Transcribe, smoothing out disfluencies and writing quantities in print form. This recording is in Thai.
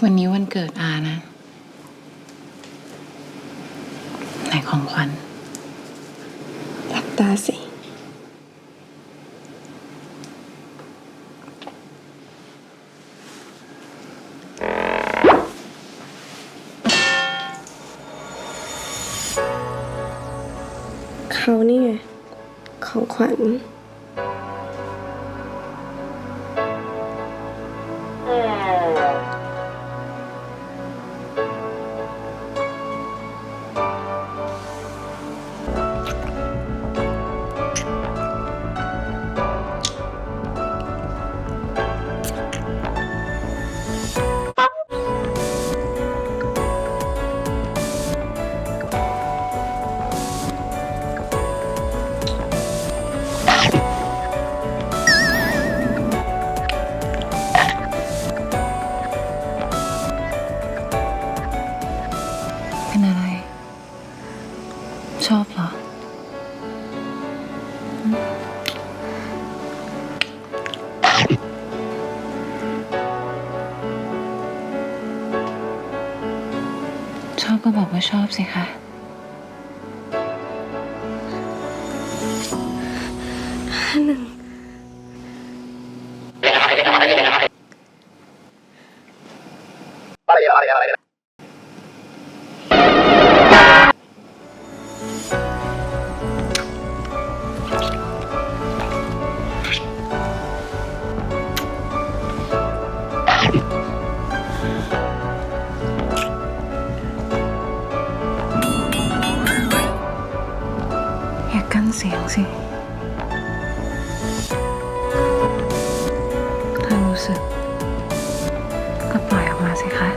วันนี้วันเกิดอานะไหนของขวัญหลับตาสิเขานี่ไงของขวัญเป็นอะไรชอบเหรอชอบก็บอกว่าชอบสิคะอย่ากั้นเสียงสิถ้ารู้สึกก็ปล่อยออกมาสิคะ